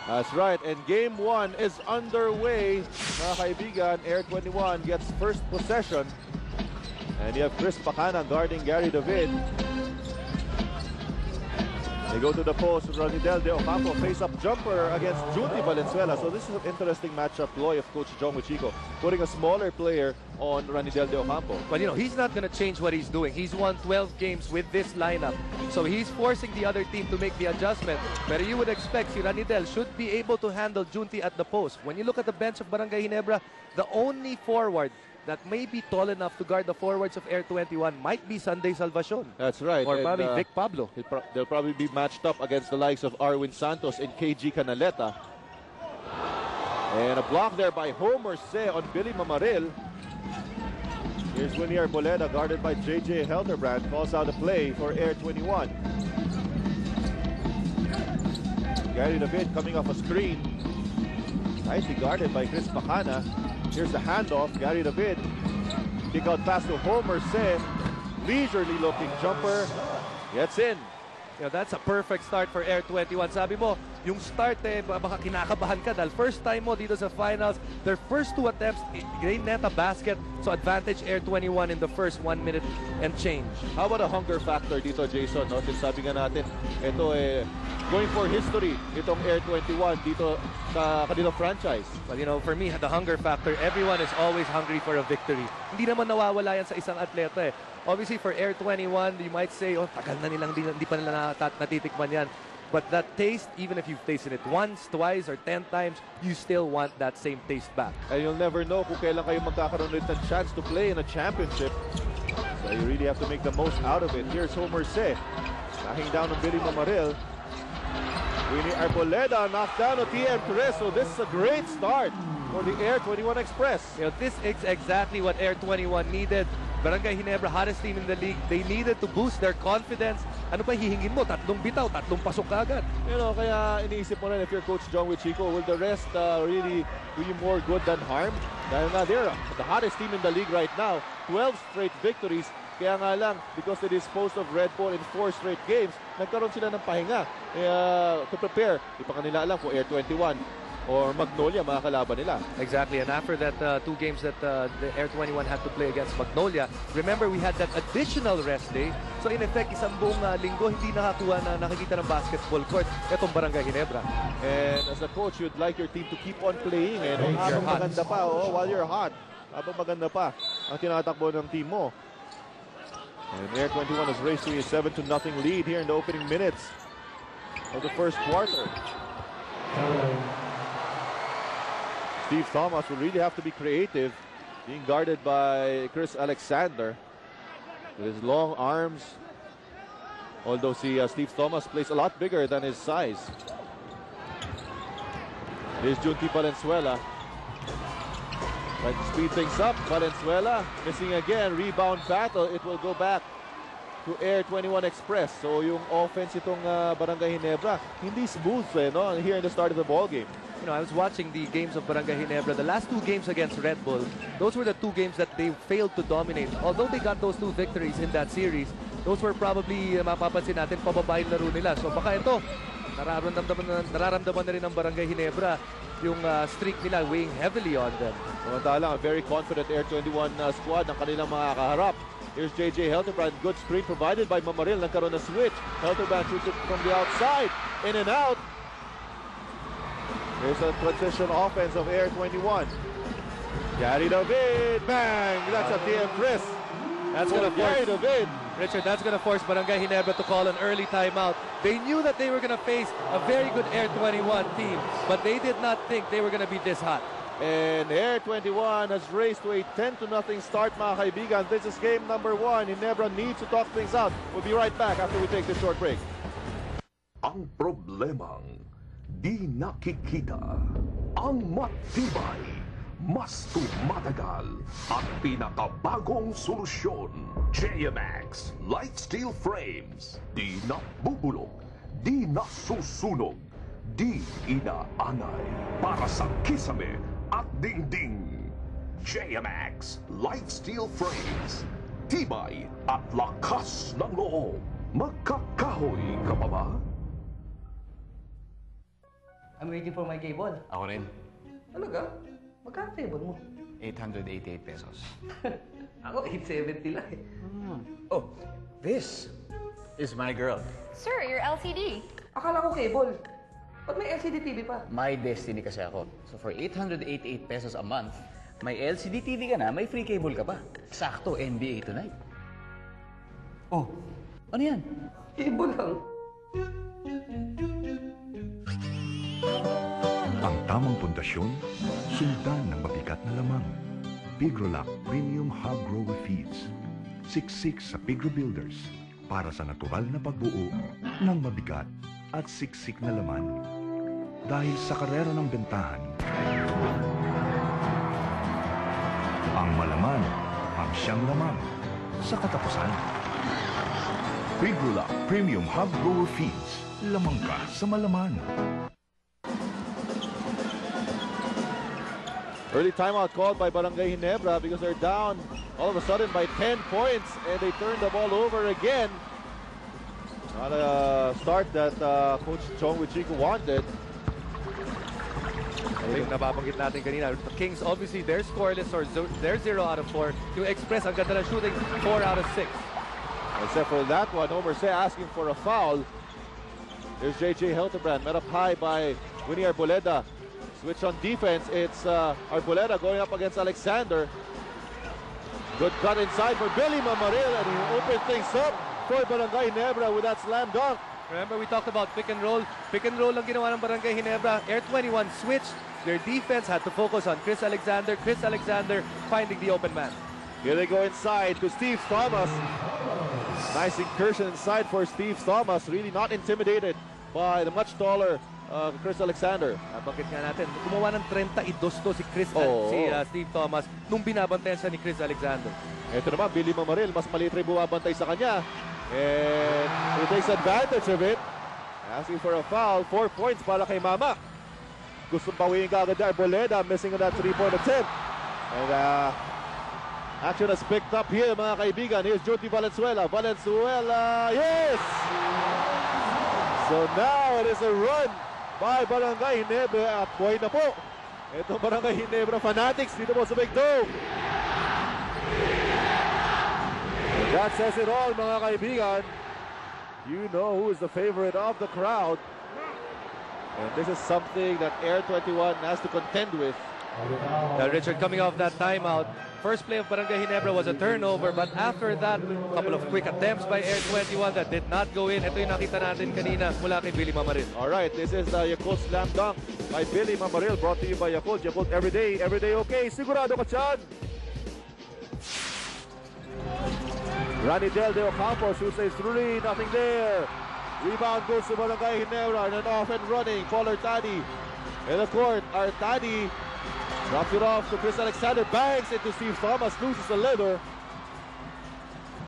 That's right, and game 1 is underway. Mga kaibigan, Air21 gets first possession. And you have Chris Pacana guarding Gary David. They go to the post. Ranidel de Ocampo face-up jumper against Junti Valenzuela. So this is an interesting matchup ploy of Coach John Wichico, putting a smaller player on Ranidel de Ocampo. But you know, he's not going to change what he's doing. He's won 12 games with this lineup. So he's forcing the other team to make the adjustment. But you would expect si Ranidel should be able to handle Junti at the post. When you look at the bench of Barangay Ginebra, the only forward that may be tall enough to guard the forwards of Air21 might be Sunday Salvacion. That's right. Or probably Vic Pablo. They'll probably be matched up against the likes of Arwin Santos and KG Canaleta. And a block there by Homer Se on Billy Mamaril. Here's Winnie Arboleda guarded by JJ Helterbrand. Calls out a play for Air21. Gary David coming off a screen. Nicely guarded by Chris Pacana. Here's the handoff. Gary David. Kick out pass to Homer Se. Leisurely looking jumper. Gets in. Yeah, that's a perfect start for Air21. Sabi mo, yung start baka kinakabahan ka dahil first time mo dito sa finals. Their first 2 attempts, they net a basket. So advantage Air21 in the first 1 minute and change. How about a hunger factor dito, Jason? No? Sabi nga natin, ito going for history itong Air21 dito sa kanila franchise. Well, you know, for me, the hunger factor, everyone is always hungry for a victory. Hindi naman nawawala yan sa isang atleta eh. Obviously, for Air21, you might say, oh, tagal na nilang hindi pa nila natitikman yan. But that taste, even if you've tasted it once, twice, or 10 times, you still want that same taste back. And you'll never know kung kailan kayo magkakaroon ulit ng chance to play in a championship. So you really have to make the most out of it. Here's Homer Se. Knocking down on Billy Mamaril. Winnie Arboleda knocked down on TM Perez. So this is a great start for the Air21 Express. You know, this is exactly what Air21 needed. Barangay Ginebra, hottest team in the league. They needed to boost their confidence. Ano pa hihingin mo? 3 bitaw, 3 pasok agad. You know, kaya iniisip mo na if you're Coach John Wichico, will the rest really do you more good than harm? Dahil nga they're the hottest team in the league right now. 12 straight victories. Kaya nga lang, because they disposed of Red Bull in 4 straight games, nagkaroon sila ng pahinga to prepare. Di pa kanila alam kung Air21 or Magnolia mga kalaban nila. Exactly, and after that 2 games that the Air21 had to play against Magnolia, remember we had that additional rest day. So in effect, isang buong linggo hindi nakakuha na nakikita ng basketball court itong Barangay Ginebra. And as a coach, you'd like your team to keep on playing. And habang maganda pa, while you're hot, habang maganda pa ang tinatakbo ng team mo. And Air21 has raced to a 7-0 lead here in the opening minutes of the first quarter. Steve Thomas will really have to be creative, being guarded by Chris Alexander with his long arms. Although Steve Thomas plays a lot bigger than his size. Here's Junti Valenzuela. Trying to speed things up. Valenzuela missing again. Rebound battle. It will go back to Air21 Express. So yung offense itong Barangay Ginebra, hindi smooth no? Here in the start of the ball game. You know, I was watching the games of Barangay Ginebra. The last 2 games against Red Bull, those were the 2 games that they failed to dominate. Although they got those 2 victories in that series, those were probably, mapapansin natin, pababaing laro nila. So baka ito, nararamdaman na rin ng Barangay Ginebra yung streak nila weighing heavily on them. Samantala, a very confident Air21 squad ang kanilang mga kaharap. Here's JJ Helterbrand. Good screen provided by Mamaril. Nagkaroon na switch. Helterbrand shoots it from the outside. In and out. Here's a transition offense of Air21. Gary David, bang! That's a TM Chris. That's going to Gary David. Richard, that's going to force Barangay Ginebra to call an early timeout. They knew that they were going to face a very good Air21 team, but they did not think they were going to be this hot. And Air21 has raced to a 10-0 start, mga kaibigan. This is game number 1. Ginebra needs to talk things out. We'll be right back after we take this short break. Ang problemang di nakikita, ang matibay, mas tumatagal, at pinakabagong solusyon. JMX Light Steel Frames. Di nabubulok, di nasusunog, di inaanay. Para sa kisame at dingding. JMX Light Steel Frames. Tibay at lakas ng loob. Magkakahoy ka pa ba? I'm waiting for my cable. Ako rin. Talaga? Magkano cable mo? 888 pesos. Ako, 870 lang eh. Oh, this is my girl. Sir, your LCD. Akala ko cable. Ba't may LCD TV pa? My destiny kasi ako. So for 888 pesos a month, may LCD TV ka na, may free cable ka pa. Sakto, NBA tonight. Oh, ano yan? Cable lang. Ang tamang pundasyon, sundan ng mabigat na lamang. Pigrolac Premium Hog Grower Feeds. Siksik sa Pigro Builders para sa natural na pagbuo ng mabigat at siksik na laman. Dahil sa karera ng bentahan, ang malaman ang siyang lamang sa katapusan. Pigrolac Premium Hog Grower Feeds. Lamang ka sa malaman. Early timeout called by Barangay Ginebra because they're down all of a sudden by 10 points and they turn the ball over again. Not a start that Coach Chong Wichico wanted. Yung nababanggit natin kanina, the Kings obviously they're scoreless or they're 0 out of 4. Yung Express ang ganda na shooting 4 out of 6. Except for that one, Omer Say asking for a foul. There's JJ Hildebrand met up high by Winnie Arboleda. Switch on defense, it's Arboleda going up against Alexander. Good cut inside for Billy Mamaril and he opened things up for Barangay Ginebra with that slam dunk. Remember we talked about pick and roll. Pick and roll ang ginawa ng Barangay Ginebra. Air21 switch. Their defense had to focus on Chris Alexander. Chris Alexander finding the open man. Here they go inside to Steve Thomas. Nice incursion inside for Steve Thomas. Really not intimidated by the much taller Chris Alexander. Bakit nga natin, gumawa ng 32 to si Steve Thomas nung binabantayan siya ni Chris Alexander. Ito naman, Billy Mamaril, mas maliit rin bumabantay sa kanya. And he takes advantage of it. Asking for a foul, 4 points para kay Mama. Gustong pawiin ka agad na Arboleda, missing on that 3-point attempt. And action has picked up here, mga kaibigan. Here's Jody Valenzuela. Valenzuela, yes! So now it is a run by Barangay Ginebra at buhay na po. Ito Barangay Ginebra Fanatics dito po sa Big Dome. That says it all, mga kaibigan. You know who is the favorite of the crowd. And this is something that Air21 has to contend with. Now, Richard, coming off that timeout, first play of Barangay Ginebra was a turnover, but after that, a couple of quick attempts by Air21 that did not go in. Ito yung nakita natin kanina mula kay Billy Mamaril. Alright, this is the Yakult slam dunk by Billy Mamaril, brought to you by Yakult. Yakult every day okay. Sigurado ka dyan. Ranidel de Ocampos who says three, nothing there. Rebound goes to Barangay Ginebra and an off and running. Paul Artadi in the court. Artadi drops it off to Chris Alexander, bangs into Steve Thomas, loses a leather.